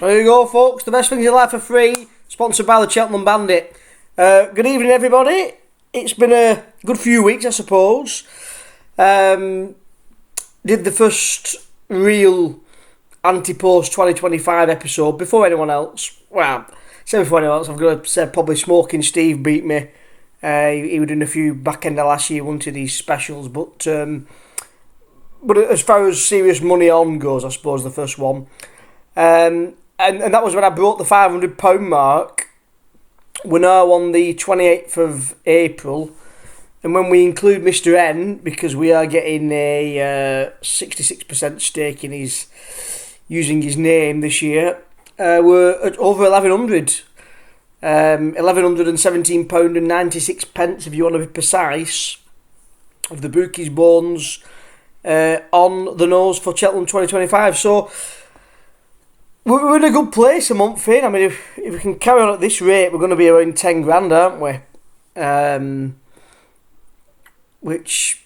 There you go, folks. The best things in life are free. Sponsored by the Cheltenham Bandit. Good evening, everybody. It's been a good few weeks, I suppose. Did the first real ante-post 2025 episode before anyone else. Well, say before anyone else, I've got to say probably Smoking Steve beat me. He was doing a few back end of last year, one of these specials. But as far as serious money on goes, I suppose the first one. And that was when I broke the £500 mark. We're now on the 28th of April. And when we include Mr. N, because we are getting a 66% stake in his using his name this year, we're at over 1,100. £1,117.96 if you want to be precise, of the bookies' bones on the nose for Cheltenham 2025. So we're in a good place a month in. I mean, if we can carry on at this rate, we're going to be around 10 grand, aren't we? Which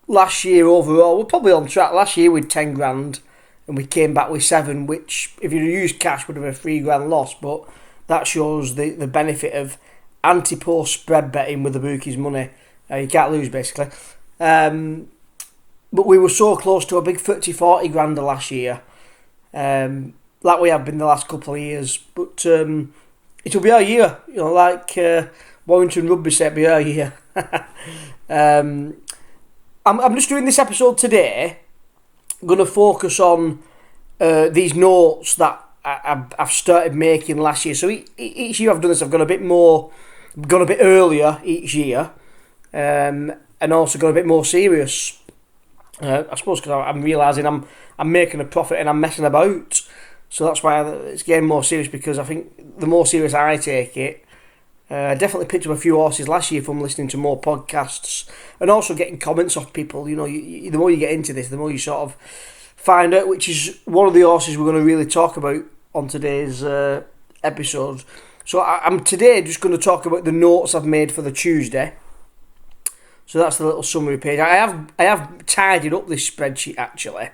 last year overall, we're probably on track. Last year with 10 grand and we came back with 7, which if you'd used cash would have been a 3 grand loss, but that shows the benefit of ante-post spread betting with the bookies' money. You can't lose, basically. But we were so close to a big 30-40 grand last year. Like we have been the last couple of years. But it'll be our year. You know, like Warrington Rugby said, it'll be our year. I'm just doing this episode today. I'm going to focus on these notes that I've started making last year. So each year I've done this, I've gone a bit earlier each year, and also gone a bit more serious. I suppose because I'm realising I'm making a profit and I'm messing about. So that's why it's getting more serious, because I think the more serious I take it, I definitely picked up a few horses last year from listening to more podcasts and also getting comments off people. You know, the more you get into this, the more you sort of find out which is one of the horses we're going to really talk about on today's episode. So I'm today just going to talk about the notes I've made for the Tuesday. So that's the little summary page. I have tidied up this spreadsheet actually.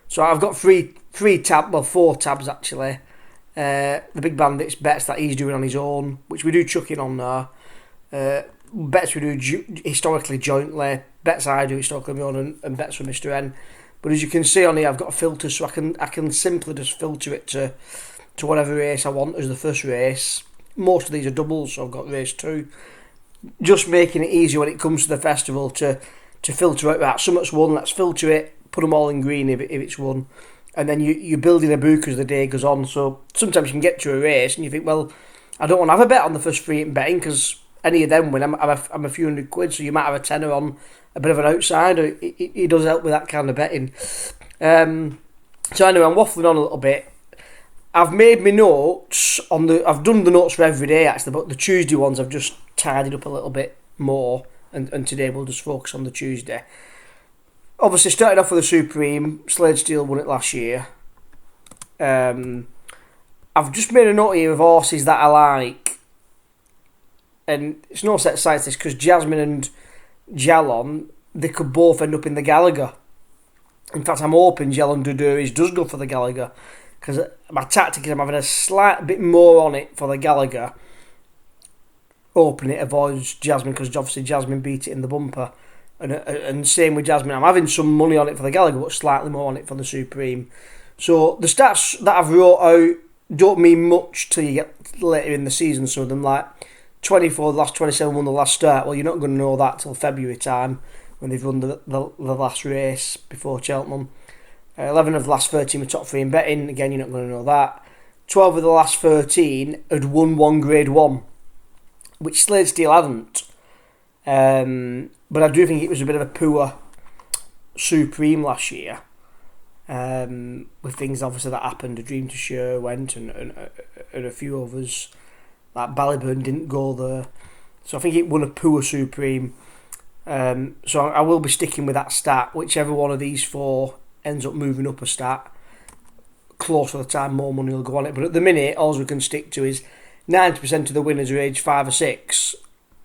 So I've got four tabs actually. The Big Bandit's bets that he's doing on his own, which we do chuck in on there. Bets we do historically jointly. Bets I do historically on my own, and bets from Mr. N. But as you can see on here, I've got a filter, so I can simply just filter it to whatever race I want as the first race. Most of these are doubles, so I've got race 2. Just making it easier when it comes to the festival to filter out that. Something's won, let's filter it, put them all in green if it's won. And then you're building a book as the day goes on. So sometimes you can get to a race and you think, well, I don't want to have a bet on the first 3 in betting because any of them win, I'm a few £100, so you might have a tenner on a bit of an outsider. It does help with that kind of betting. So anyway, I'm waffling on a little bit. I've made my notes I've done the notes for every day actually, but the Tuesday ones I've just tidied up a little bit more, and today we'll just focus on the Tuesday. Obviously, started off with the Supreme. Slade Steel won it last year. I've just made a note here of horses that I like. And it's no set sight this, because Jasmine and Jalon, they could both end up in the Gallagher. In fact, I'm hoping Jalon Duduris does go for the Gallagher, because my tactic is I'm having a slight bit more on it for the Gallagher. Hoping it avoids Jasmine, because obviously Jasmine beat it in the bumper. And same with Jasmine. I'm having some money on it for the Gallagher, but slightly more on it for the Supreme. So the stats that I've wrote out don't mean much till you get later in the season. So them like 24, the last 27 won the last start. Well, you're not going to know that till February time when they've run the last race before Cheltenham. 11 of the last 13 were top 3 in betting. Again, you're not going to know that. 12 of the last 13 had won 1 Grade 1, which Slade Steel hadn't. But I do think it was a bit of a poor Supreme last year, with things obviously that happened. A Dream to Share went, and a few others. Like Ballyburn didn't go there, so I think it won a poor Supreme. So I will be sticking with that stat. Whichever one of these 4 ends up moving up a stat, closer to the time, more money will go on it. But at the minute, all we can stick to is 90% of the winners are aged 5 or 6.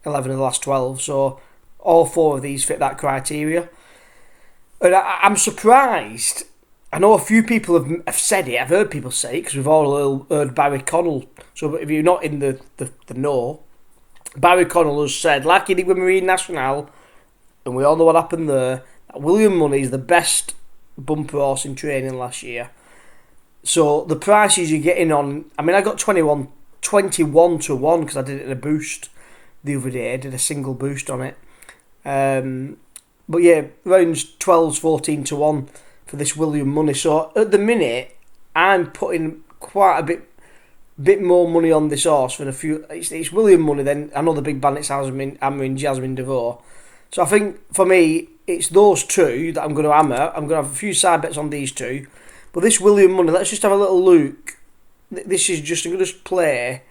11 of the last 12, so all 4 of these fit that criteria. And I'm surprised I know a few people have said it. I've heard people say it because we've all heard Barry Connell. So if you're not in the know, Barry Connell has said, like he did with Marine National, and we all know what happened there, that William Money is the best bumper horse in training last year. So the prices you're getting on, I mean, I got 21 to 1 because I did it in a boost the other day. I did a single boost on it. But yeah, rounds 12s, 14 to 1 for this William Money. So at the minute, I'm putting quite a bit more money on this horse than a few. It's William Money, then I know the big bandits hammering Jasmine DeVore. So I think for me, it's those two that I'm going to hammer. I'm going to have a few side bets on these two. But this William Money, let's just have a little look. This is just, I'm going to just play.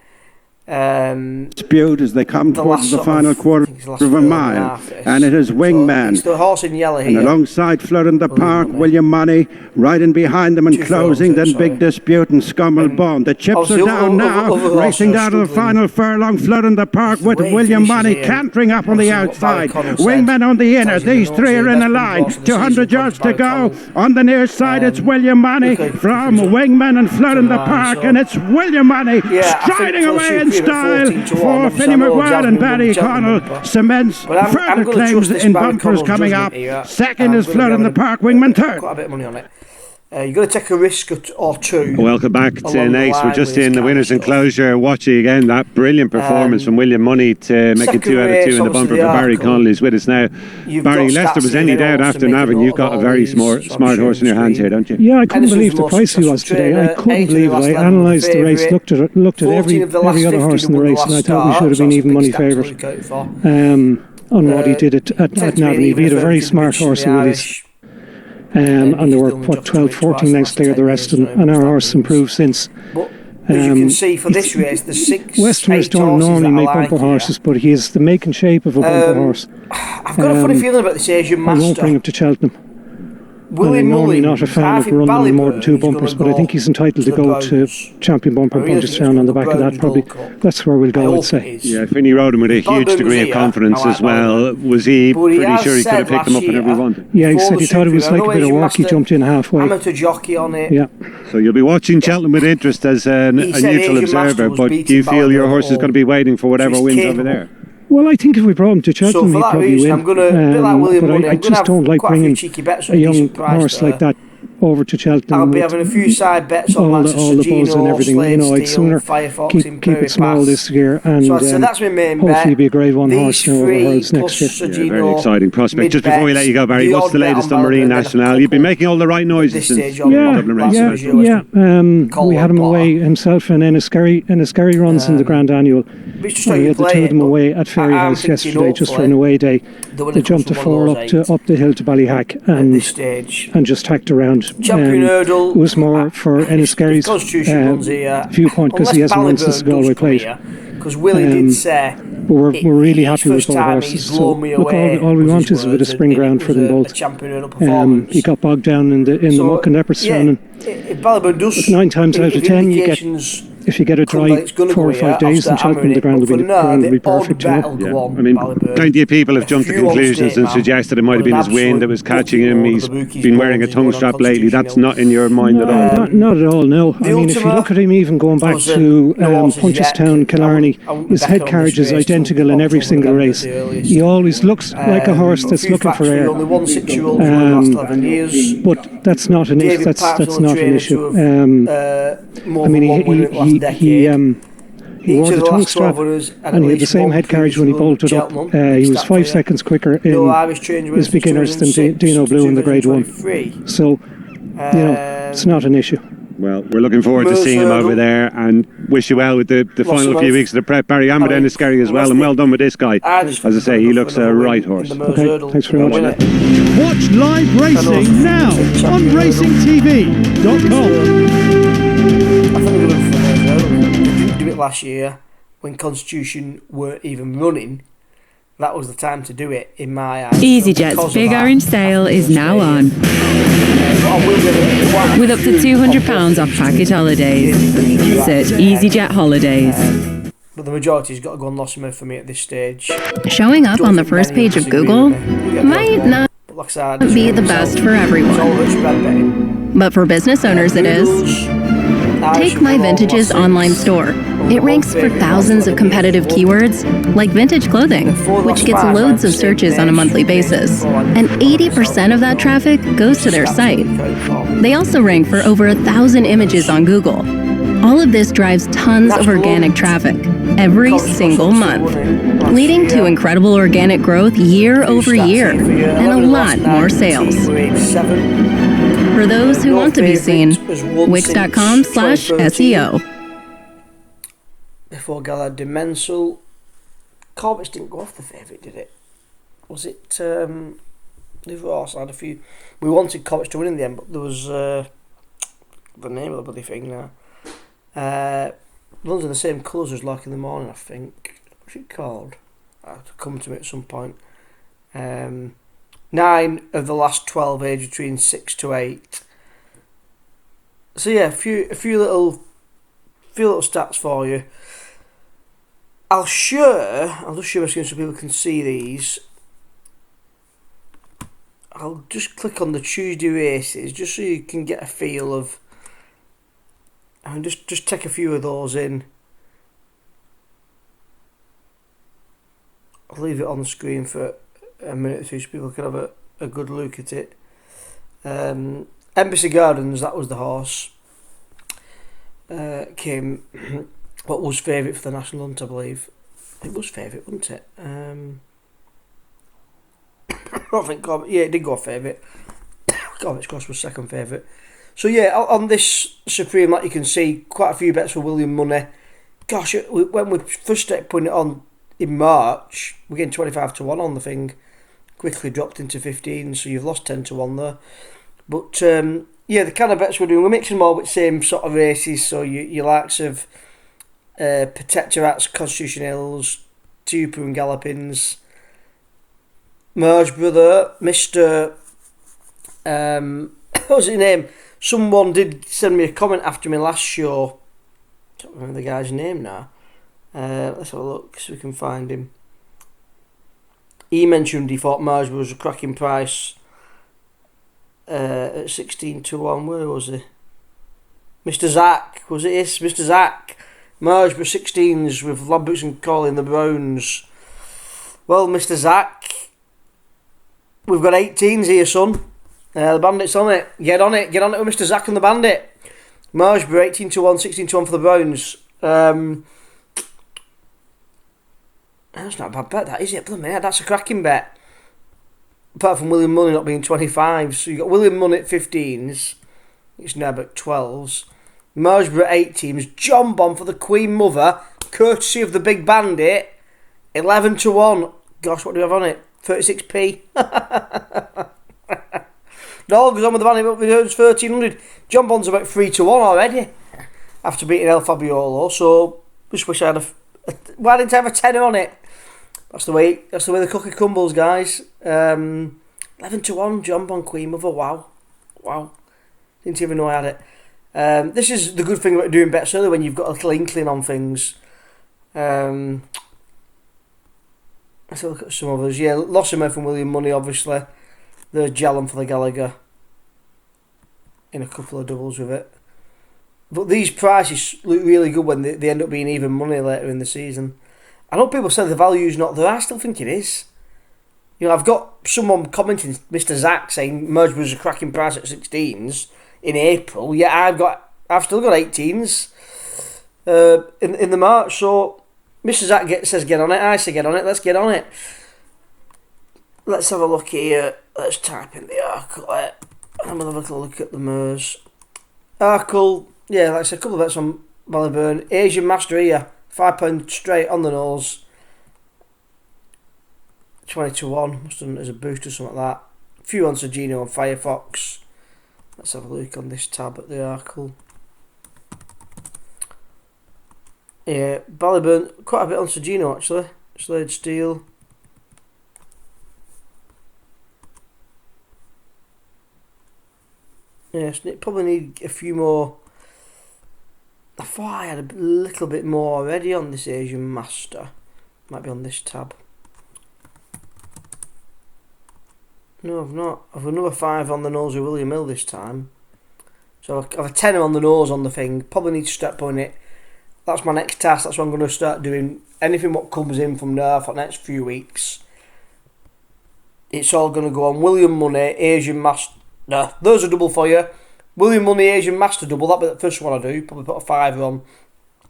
Dispute as they come towards the final quarter of a mile, and it is Wingman. It's the horse in yellow here. And alongside Flood in the Park, William Money, riding behind them and closing, then Big Dispute and Scummel Bond. The chips are down now, racing down to the final furlong. Flood in the Park with William Money cantering up on the outside. Wingman on the inner. These three are in a line. 200 yards to go. On the near side, it's William Money from Wingman and Flood in the Park, and it's William Money striding away in style for Finney McGuire, and Barry Connell cements further claims in bumpers coming up. Second is Flood in the Park, Wingman third. Quite a bit of money on it. You've got to take a risk or two. Welcome back to Nace. We're just in the winners' enclosure watching again that brilliant performance from William Money to make it 2 out of 2 in the bumper for Barry Connell, who's with us now. Barry, lest there was any doubt after Navan, you've got a very smart horse in your hands here, don't you? Yeah, I couldn't believe the price he was today. I couldn't believe it. I analysed the race, looked at every other horse in the race, and I thought we should have been even money favourite on what he did at Navan. He beat a very smart horse in Willie's. And there were 12, 14 lengths clear of the rest, and our horse improved since. But as you can see for this race, the 6 Westerners don't normally make bumper horses, but he is the make and shape of a bumper horse. I've got a funny feeling about this Asian Master. I won't bring him to Cheltenham. I'm normally not a fan of running more than 2 bumpers, but I think he's entitled to go to Champion Bumper and Punchestown on the back of that. Probably that's where we'll go, I'd say. Yeah, Finney rode him with a huge degree of confidence as well. Was he pretty sure he could have picked him up whenever he wanted? Yeah, he said he thought it was like a bit of work. He jumped in halfway. Amateur jockey on it. Yeah. So you'll be watching Cheltenham with interest as a neutral observer, but do you feel your horse is going to be waiting for whatever wins over there? Well, I think if we brought him to Cheltenham, he'd probably win. I'm going to, like William Money, I just don't like bringing a young horse like that over to Cheltenham. I'll be having a few side bets on all the buzz and everything. I'd sooner keep it small this year, and so that's my main bet. Hopefully be a Grade 1 horse now over Hurls next year. Yeah, very exciting prospect. Just before we let you go, Barry, what's the latest on Marine National? You've been making all the right noises since Dublin Race. Yeah. We had him away himself and Enniskerry runs in the Grand Annual. We had the 2 of them away at Fairyhouse yesterday just for an away day. They jumped the 4 up the hill to Ballyhack and just tacked around. It was more for Enniskerry's viewpoint because he hasn't won since the Galway plate. Because Willie did say, but we're really happy with both horses. So look, all we want is a bit of spring ground for them both. He got bogged down in the muck and Leopardstown, and 9 times out of 10 you get. If you get a dry 4 or 5 days in Cheltenham, the ground will be perfect. I mean, plenty of people have jumped to conclusions and suggested it might have been his wind that was catching him. He's been wearing a tongue strap lately. That's not in your mind at all? Not at all, no. I mean, if you look at him even going back to Punchestown, Killarney, his head carriage is identical in every single race. He always looks like a horse that's looking for air. But that's not an issue. That's not an issue. I mean, he wore the tongue strap and he had the same head carriage when he bolted up. He was 5 seconds quicker in his beginners than Dino Blue in the Grade 1. So, it's not an issue. Well, we're looking forward to seeing him over there and wish you well with the final few weeks of the prep. Barry Ahmed and Enniskerry as well, and well done with this guy. As I say, he looks a right horse. Okay, thanks very much. Watch live racing now on racingtv.com. Do it last year when Constitution weren't even running. That was the time to do it in my eyes. EasyJet's big orange sale is now on. With up to £200 off package holidays. Search EasyJet Holidays. But the majority's got to go on Lossimer for me at this stage. Showing up on the first page of Google might not be the best for everyone. but for business owners it is. Take My Vintage's online store. It ranks for thousands of competitive keywords, like vintage clothing, which gets loads of searches on a monthly basis. And 80% of that traffic goes to their site. They also rank for over 1,000 images on Google. All of this drives tons of organic traffic every single month, leading to incredible organic growth year over year and a lot more sales. For those who want to be seen, Wix.com/SEO. Before Gala Dimensal, Corbett didn't go off the favourite, did it? Was it? They've also had a few. We wanted Corbett to win in the end, but there was the name of the bloody thing now. Runs in the same colours as Like in the Morning, I think. What's it called? I'll have to come to it at some point. 9 of the last 12 aged between 6 to 8. So yeah, a few little stats for you. I'll just share my screen so people can see these. I'll just click on the Tuesday races just so you can get a feel of, and just take a few of those in. I'll leave it on the screen for a minute or two so people can have a good look at it. Embassy Gardens, that was the horse. Came, what was favourite for the National Hunt, I believe. It was favourite, wasn't it? I don't think Corbett, yeah, it did go favourite. Corbett's Cross was second favourite. So yeah, on this Supreme, like you can see, quite a few bets for William Money. Gosh, when we first started putting it on in March, we're getting 25 to 1 on the thing. Quickly dropped into 15, so you've lost 10 to 1 there. But yeah, the kind of bets we're doing, we're mixing them all with the same sort of races. So your likes of Protectorats, Constitution Hills, Tupu and Gallopins, Merge Brother, Mr. What was his name? Someone did send me a comment after my last show. I don't remember the guy's name now. Let's have a look so we can find him. He mentioned he thought Merge was a cracking price at 16 to 1. Where was he? Mr. Zach. Was it his? Mr. Zach. Merge were 16s with Lamberts and Cawley in the Browns. Well, Mr. Zach, we've got 18s here, son. The Bandit's on it. Get on it with Mr. Zach and the Bandit. Marsborough 18 to 1, 16 to 1 for the Browns. That's not a bad bet, that is it? That's a cracking bet. Apart from William Money not being 25, so you got William Money at 15s. It's now about 12s. Marsborough 18s. John Bomb for the Queen Mother, courtesy of the Big Bandit. 11 to 1. Gosh, what do we have on it? 36p. Dog goes on with the Bandit, but we earns 1300. John Bond's about 3 to 1 already after beating El Fabiolo. So just wish I had why didn't I have a tenner on it? That's the way the cookie crumbles, guys. 11 to 1. John Bond Queen Mother. Wow. Didn't even know I had it. This is the good thing about doing bets early when you've got a little inkling on things. Let's have a look at some others. Yeah, Lossimer from William Money, obviously. There's Jallan for the Gallagher. In a couple of doubles with it. But these prices look really good when they end up being even money later in the season. I know people say the value's not there. I still think it is. You know, I've got someone commenting, Mr. Zach, saying Merge was a cracking price at 16s in April. Yeah, I've still got 18s in the March. So Mr. Zach says get on it. I say get on it. Let's get on it. Let's have a look here. Let's type in the Arkle. I'm going to have a look at the Mers. Arkle, yeah, like I said, a couple of bets on Ballyburn. Asian Master here, £5 straight on the nose. 20 to 1, must have done it as a boost or something like that. A few on Sergino and Firefox. Let's have a look on this tab at the Arkle. Yeah, Ballyburn, quite a bit on Sergino actually. Slade Steel. Yes, it probably need a few more. I thought I had a little bit more already on this Asian Master. Might be on this tab. No, I've not. I've another 5 on the nose of William Hill this time. So I have a tenner on the nose on the thing. Probably need to start putting it. That's my next task. That's what I'm going to start doing. Anything what comes in from there for the next few weeks, it's all going to go on William Money, Asian Master. There's a double for you. William Money, Asian Master double. That'll be the first one I do. Probably put a fiver on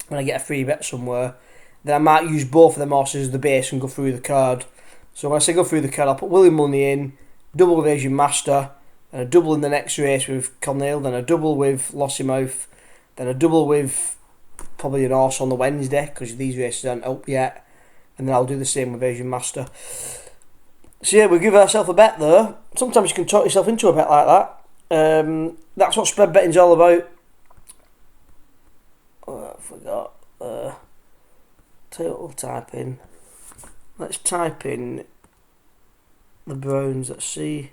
when I get a free bet somewhere. Then I might use both of them horses as the base and go through the card. So when I say go through the card, I'll put William Money in, double with Asian Master, and a double in the next race with Conneil, then a double with Lossymouth, then a double with probably an horse on the Wednesday, because these races aren't up yet, and then I'll do the same with Asian Master. So yeah, we'll give ourselves a bet there. Sometimes you can talk yourself into a bet like that. That's what spread betting's all about. Oh, I forgot. Tell you what we'll type in. Let's type in the Browns. Let's see.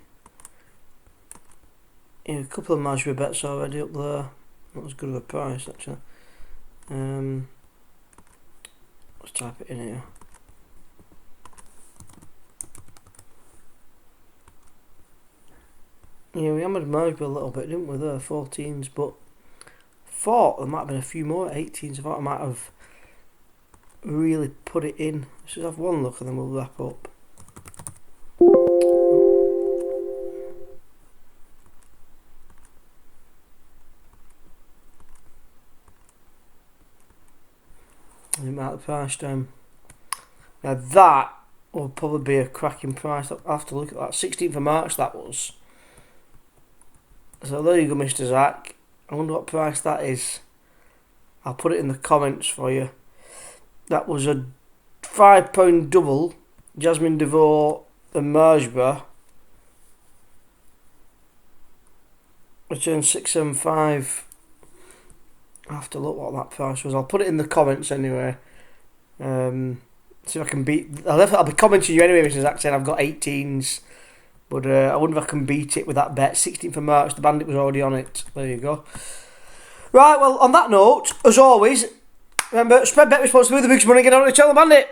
Yeah, a couple of Marjorie bets already up there. Not as good of a price actually. Let's type it in here. Yeah, we hammered Marjorie a little bit, didn't we? There, 14s, but I thought there might have been a few more 18s. I thought I might have really put it in. Let's just have one look and then we'll wrap up. Amount of price down. Now that will probably be a cracking price. I'll have to look at that. 16th of March that was. So there you go, Mr. Zach. I wonder what price that is. I'll put it in the comments for you. That was a £5 double. Jasmine DeVoe and Margeborough. Return 675. I have to look what that price was. I'll put it in the comments anyway. See if I can beat. I'll be commenting you anyway, Mr. Zach, saying I've got 18s. But I wonder if I can beat it with that bet. 16th of March, the Bandit was already on it. There you go. Right, well, on that note, as always, remember, spread bet responsibly with the biggest money, get on to Cheltenham Bandit.